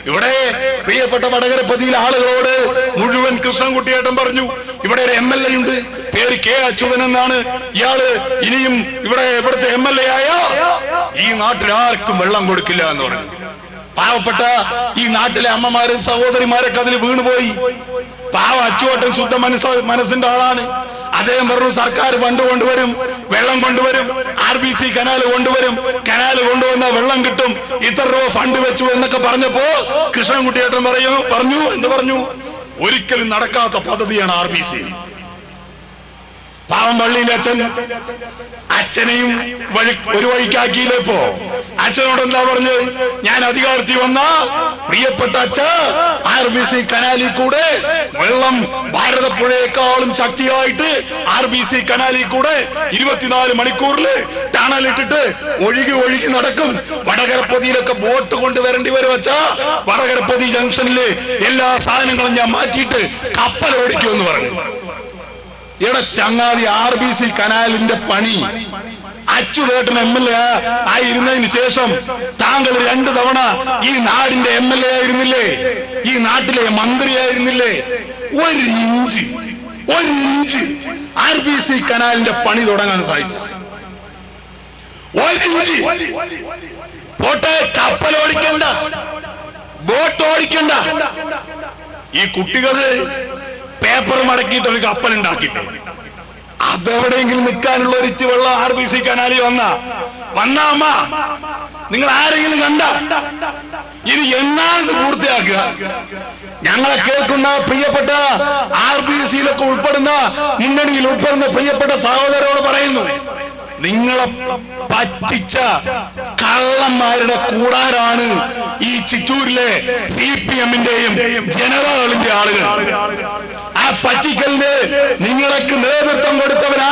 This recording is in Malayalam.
ഇവിടെ പ്രിയപ്പെട്ട വടകരപ്പതിയിലെ ആളുകളോട് മുഴുവൻ കൃഷ്ണൻകുട്ടിയേട്ടൻ പറഞ്ഞു, ഇവിടെ ഒരു MLA ഉണ്ട്, പേര് K. അച്യുതൻ എന്നാണ്. ഇയാള് ഇനിയും ഇവിടുത്തെ MLA ആയ ഈ നാട്ടിൽ ആർക്കും വെള്ളം കൊടുക്കില്ല എന്ന് പറഞ്ഞു. പാവപ്പെട്ട ഈ നാട്ടിലെ അമ്മമാരും സഹോദരിമാരൊക്കെ അതിൽ വീണുപോയി. പാവ അച്ചുവേട്ടൻ ശുദ്ധ മനസ്സിന്റെ ആളാണ്. അദ്ദേഹം പറഞ്ഞു, സർക്കാർ ഫണ്ട് കൊണ്ടുവരും, വെള്ളം കൊണ്ടുവരും, RBC കനാല് കൊണ്ടുവരും, കനാല് കൊണ്ടുവന്ന വെള്ളം കിട്ടും, ഇത്ര രൂപ ഫണ്ട് വെച്ചു എന്നൊക്കെ പറഞ്ഞപ്പോ കൃഷ്ണൻകുട്ടിയേട്ടൻ പറഞ്ഞു, ഒരിക്കലും നടക്കാത്ത പദ്ധതിയാണ് RBC. പാവം പള്ളിയിലെ അച്ഛനെയും ഒരു വഴിക്കാക്കിയില്ലപ്പോ അച്ഛനോട് എന്താ പറഞ്ഞത്? ഞാൻ അധികാരത്തിൽ വന്ന പ്രിയപ്പെട്ട അച്ഛ, RBC കനാലിൽ കൂടെ വെള്ളം ഭാരതപ്പുഴയേക്കാളും ശക്തിയായിട്ട് RBC കനാലിൽ കൂടെ 24 മണിക്കൂറിൽ ടണലിട്ടിട്ട് ഒഴുകി നടക്കും. വടകരപ്പതിയിലൊക്കെ ബോട്ട് കൊണ്ട് വരേണ്ടി വരും വെച്ചാ വടകരപ്പതി ജംഗ്ഷനില് എല്ലാ സാധനങ്ങളും ഞാൻ മാറ്റിയിട്ട് കപ്പൽ ഓടിക്കുമെന്ന് പറഞ്ഞു. ഇവിടെ ചങ്ങാതി RBC കനാലിന്റെ പണി അച്യുതേട്ടൻ MLA ആയിരുന്നതിന് ശേഷം താങ്കൾ 2 തവണ ഈ നാടിന്റെ MLA ആയിരുന്നില്ലേ? ഈ നാട്ടിലെ മന്ത്രിയായിരുന്നില്ലേ? ഒരു ഇഞ്ച് RBC കനാലിന്റെ പണി തുടങ്ങാൻ സാധിച്ചു. 1 ഇഞ്ച്. പോട്ടെ, കപ്പൽ ഓടിക്കണ്ട, ബോട്ട് ഓടിക്കണ്ട. ഈ കുട്ടികള് പേപ്പർ മടക്കിയിട്ട് ഒരു കപ്പൽ ഉണ്ടാക്കിയിട്ട് അതെവിടെയെങ്കിലും നിൽക്കാനുള്ള ഒരു ഇച്ചി വെള്ളം RBC കനാലിൽ വന്ന അമ്മ നിങ്ങൾ ആരെങ്കിലും കണ്ട? ഇനി എന്നാണ് ഇത് പൂർത്തിയാക്കുക? ഞങ്ങളെ കേൾക്കുന്ന പ്രിയപ്പെട്ട RBCയിലൊക്കെ ഉൾപ്പെടുന്ന, മുന്നണിയിൽ ഉൾപ്പെടുന്ന പ്രിയപ്പെട്ട സഹോദരരോട് പറയുന്നു, നിങ്ങളെ പറ്റിച്ച കള്ളന്മാരുടെ കൂടാരാണ് ഈ ചിറ്റൂരിലെ CPM-ന്റെയും ജനതാദളിന്റെ ആളുകൾ. ആ പറ്റിക്കലിന് നിങ്ങൾക്ക് നേതൃത്വം കൊടുത്തവരാണ്